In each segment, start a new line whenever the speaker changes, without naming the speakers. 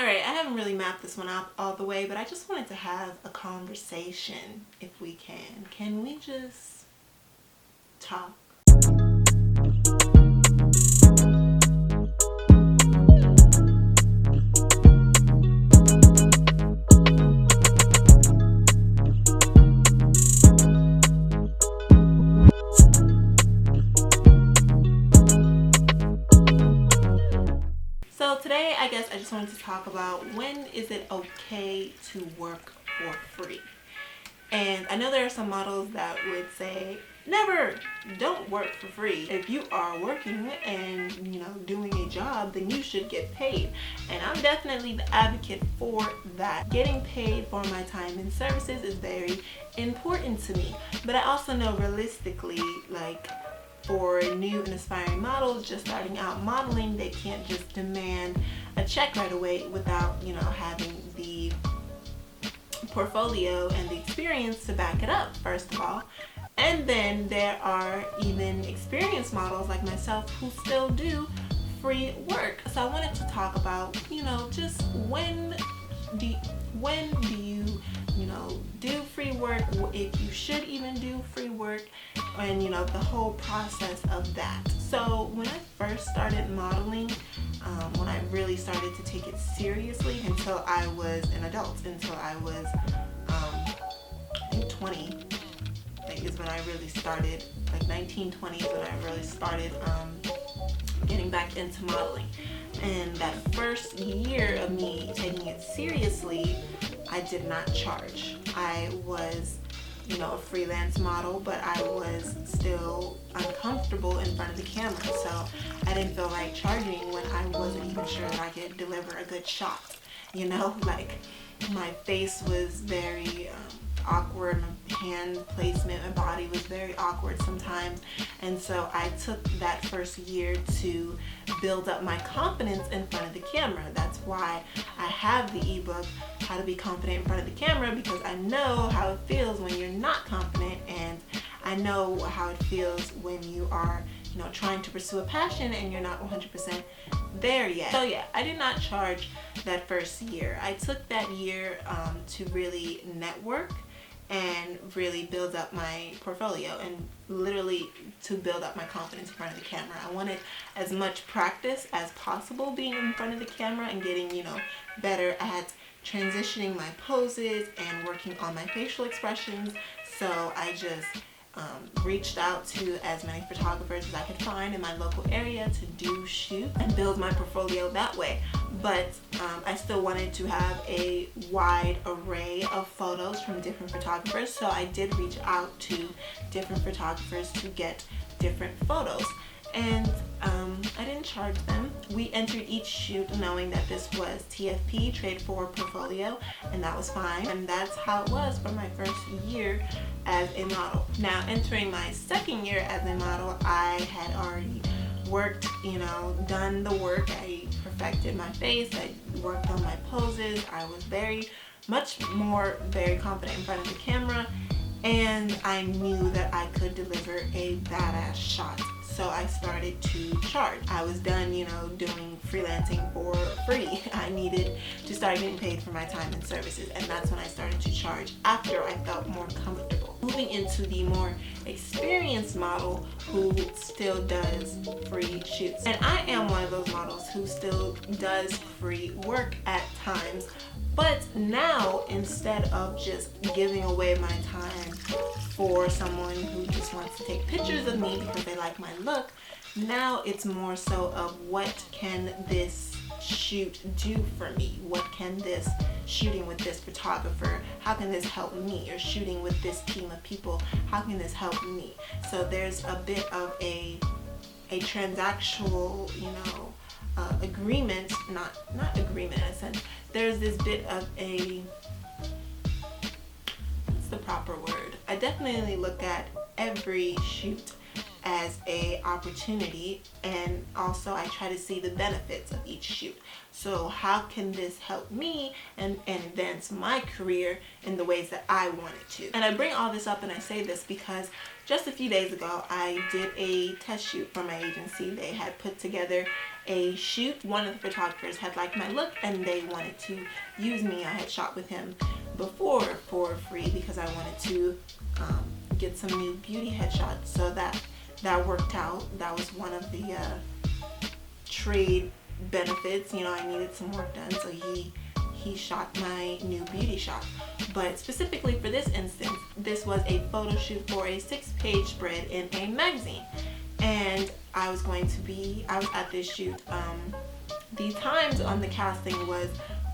Alright, I haven't really mapped this one out all the way, but I just wanted to have a conversation if we can. Can we just talk? So today, I guess I just wanted to talk about when is it okay to work for free. And I know there are some models that would say, never, don't work for free. If you are working and, doing a job, then you should get paid. And I'm definitely the advocate for that. Getting paid for my time and services is very important to me. But I also know realistically, for new and aspiring models just starting out modeling, they can't just demand a check right away without, having the portfolio and the experience to back it up, first of all. And then there are even experienced models like myself who still do free work. So I wanted to talk about, just when do you do free work, if you should even do free work, and the whole process of that. So when I first started modeling, when I really started to take it seriously until I was an adult, until I was I think 20, I think is when I really started, 19, 20 is when I really started getting back into modeling. And that first year of me taking it seriously, I did not charge. I was, a freelance model, but I was still uncomfortable in front of the camera. So I didn't feel right charging when I wasn't even sure that I could deliver a good shot. My face was very awkward, my hand placement, my body was very awkward sometimes. And so I took that first year to build up my confidence in front of the camera. That's why I have the ebook, How to Be Confident in Front of the Camera, because I know how it feels when you're not confident, and I know how it feels when you are, trying to pursue a passion and you're not 100% there yet. So yeah, I did not charge that first year. I took that year to really network and really build up my portfolio and literally to build up my confidence in front of the camera. I wanted as much practice as possible being in front of the camera and getting, better at transitioning my poses and working on my facial expressions. So I just reached out to as many photographers as I could find in my local area to do shoots and build my portfolio that way. But I still wanted to have a wide array of photos from different photographers, so I did reach out to different photographers to get different photos. And I didn't charge them. We entered each shoot knowing that this was TFP, Trade for Portfolio, and that was fine. And that's how it was for my first year as a model. Now, entering my second year as a model, I had already worked, done the work. I perfected my face. I worked on my poses. I was very confident in front of the camera, and I knew that I could deliver a badass shot. So I started to charge. I was done, doing freelancing for free. I needed to start getting paid for my time and services, and that's when I started to charge after I felt more comfortable. Moving into the more experienced model who still does free shoots. And I am one of those models who still does free work at times. But now, instead of just giving away my time for someone who just wants to take pictures of me because they like my look, now it's more so of what can this shoot do for me? What can this shooting with this photographer, how can this help me? Or shooting with this team of people, how can this help me? So there's a bit of a transactional, agreement, not agreement in a sense. There's this bit of what's the proper word? I definitely look at every shoot as a opportunity, and also I try to see the benefits of each shoot. So how can this help me and advance my career in the ways that I want it to? And I bring all this up and I say this because just a few days ago I did a test shoot for my agency. They had put together a shoot. One of the photographers had liked my look and they wanted to use me. I had shot with him before for free because I wanted to get some new beauty headshots. So that worked out. That was one of the trade benefits. You know, I needed some work done, so he shot my new beauty shot. But specifically for this instance, this was a photo shoot for a 6-page spread in a magazine. And I was at this shoot. The times on the casting was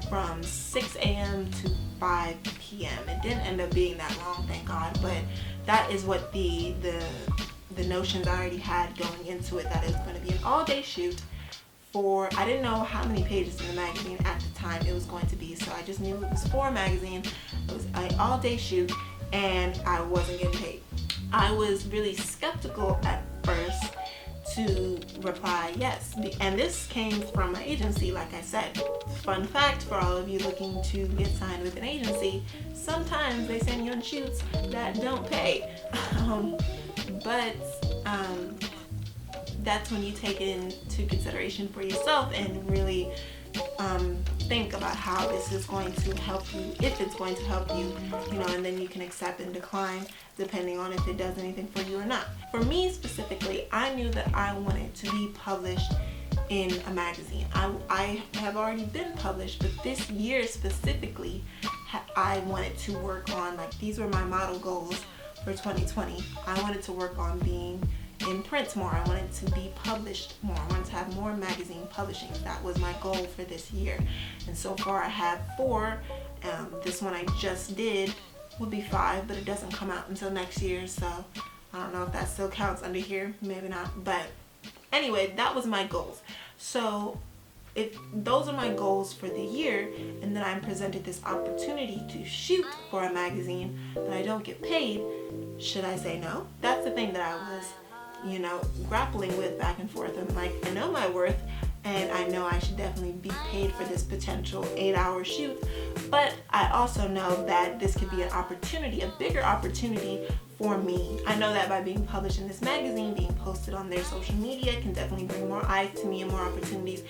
from 6 a.m. to 5 p.m. It didn't end up being that long, thank God, but that is what the notions I already had going into it, that it was going to be an all-day shoot for, I didn't know how many pages in the magazine at the time it was going to be, so I just knew it was for a magazine. It was an all-day shoot, and I wasn't getting paid. I was really skeptical at first to reply yes, and this came from my agency. Like I said, fun fact for all of you looking to get signed with an agency, sometimes they send you on shoots that don't pay, but that's when you take it into consideration for yourself and really think about how this is going to help you, if it's going to help you, you know, and then you can accept and decline depending on if it does anything for you or not. For me specifically, I knew that I wanted to be published in a magazine. I have already been published, but this year specifically, I wanted to work on, like, these were my model goals for 2020. I wanted to work on being in print more. I wanted to be published more. I wanted to have more magazine publishing. That was my goal for this year. And so far I have 4. This one I just did would be 5, but it doesn't come out until next year, so I don't know if that still counts under here, maybe not. But anyway, that was my goals. So if those are my goals for the year, and then I'm presented this opportunity to shoot for a magazine but I don't get paid, should I say no? That's the thing that I was, you know, grappling with back and forth. I'm like, I know my worth, and I know I should definitely be paid for this potential 8-hour shoot, but I also know that this could be an opportunity, a bigger opportunity for me. I know that by being published in this magazine, being posted on their social media can definitely bring more eyes to me and more opportunities.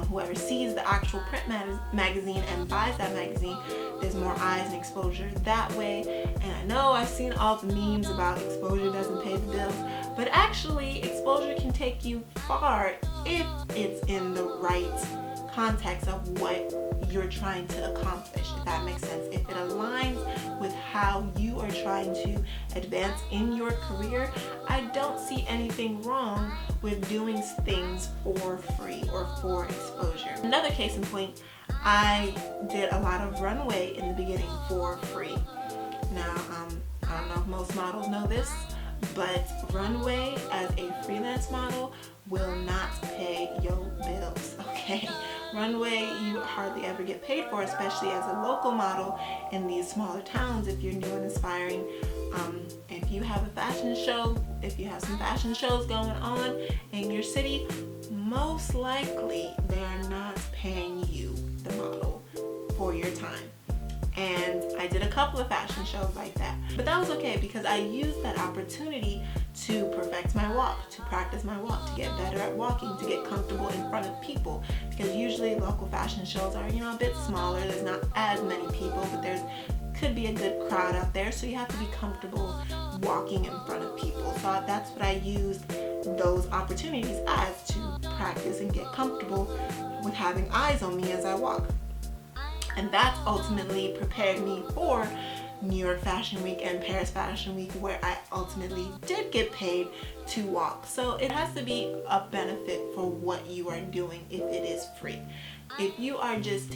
Whoever sees the actual print magazine and buys that magazine, there's more eyes and exposure that way. And I know I've seen all the memes about exposure doesn't pay the bills, but actually exposure can take you far if it's in the right context of what you're trying to accomplish, if that makes sense. If it aligns with how you are trying to advance in your career, I don't see anything wrong with doing things for free or for exposure. Another case in point, I did a lot of Runway in the beginning for free. Now, I don't know if most models know this, but Runway as a freelance model will not pay your bills, okay? Runway you hardly ever get paid for, especially as a local model in these smaller towns. If you're new and aspiring, if you have a fashion show, if you have some fashion shows going on in your city, most likely they are not paying you, the model, for your time. And I did a couple of fashion shows like that, but that was okay because I used that opportunity to perfect my walk, to practice my walk, to get better at walking, to get comfortable in front of people, because usually local fashion shows are, you know, a bit smaller. There's not as many people, but there's could be a good crowd out there, so you have to be comfortable walking in front of people. So that's what I used those opportunities as, to practice and get comfortable with having eyes on me as I walk. And that ultimately prepared me for New York Fashion Week and Paris Fashion Week, where I ultimately did get paid to walk. So it has to be a benefit for what you are doing if it is free. If you are just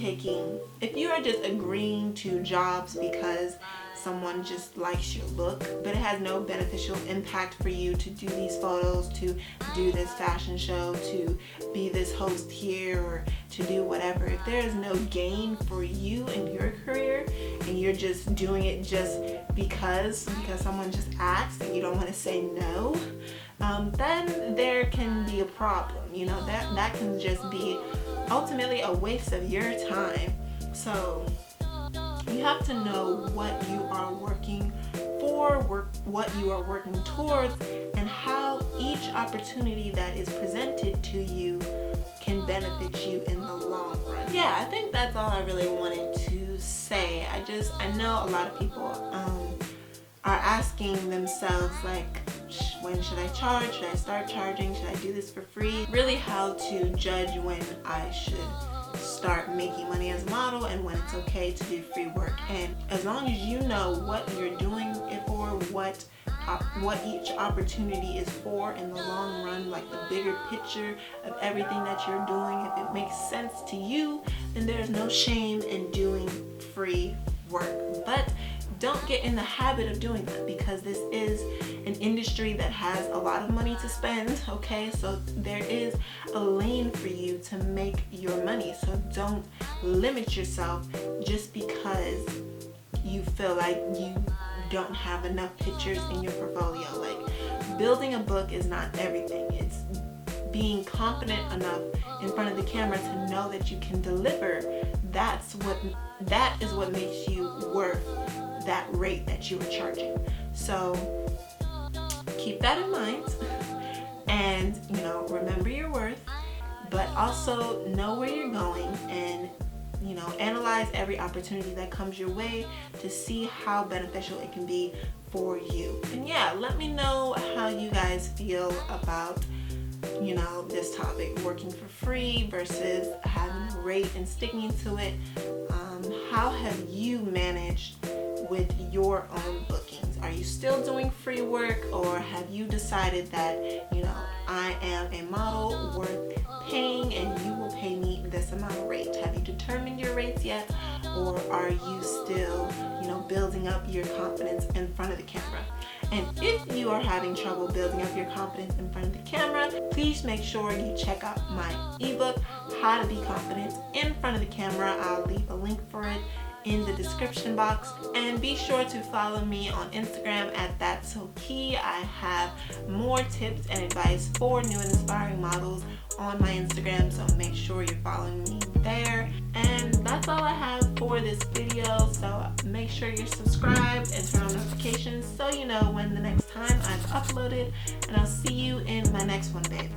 agreeing to jobs because someone just likes your look, but it has no beneficial impact for you to do these photos, to do this fashion show, to be this host here, or to do whatever, if there is no gain for you in your career and you're just doing it just because someone just asked and you don't want to say no, then there can be a problem. You know, that can just be ultimately a waste of your time. So you have to know what you are working for for, what you are working towards, and how each opportunity that is presented to you can benefit you in the long run. Yeah, I think that's all I really wanted to say. I know a lot of people are asking themselves, like, when should I charge? Should I start charging? Should I do this for free? Really, how to judge when I should start making money as a model and when it's okay to do free work. And as long as you know what you're doing it for, what each opportunity is for in the long run, like the bigger picture of everything that you're doing, if it makes sense to you, then there's no shame in doing free work. But don't get in the habit of doing that, because this is an industry that has a lot of money to spend, okay? So there is a lane for you to make your money. So don't limit yourself just because you feel like you don't have enough pictures in your portfolio. Like, building a book is not everything. It's being confident enough in front of the camera to know that you can deliver. That is what makes you worth that rate that you are charging. So keep that in mind, and remember your worth, but also know where you're going, and analyze every opportunity that comes your way to see how beneficial it can be for you. And yeah, let me know how you guys feel about this topic, working for free versus having a rate and sticking to it. How have you managed with your own bookings? Are you still doing free work, or have you decided that I am a model worth paying and you will pay me this amount of rate? Have you determined your rates yet, or are you still building up your confidence in front of the camera? And if you are having trouble building up your confidence in front of the camera, please make sure you check out my ebook, How to Be Confident in Front of the Camera. I'll leave a link for it in the description box, and be sure to follow me on Instagram at That's So Key. I have more tips and advice for new and inspiring models on my Instagram, so make sure you're following me there. And that's all I have for this video, so make sure you're subscribed and turn on notifications so you know when the next time I've uploaded, and I'll see you in my next one, babe.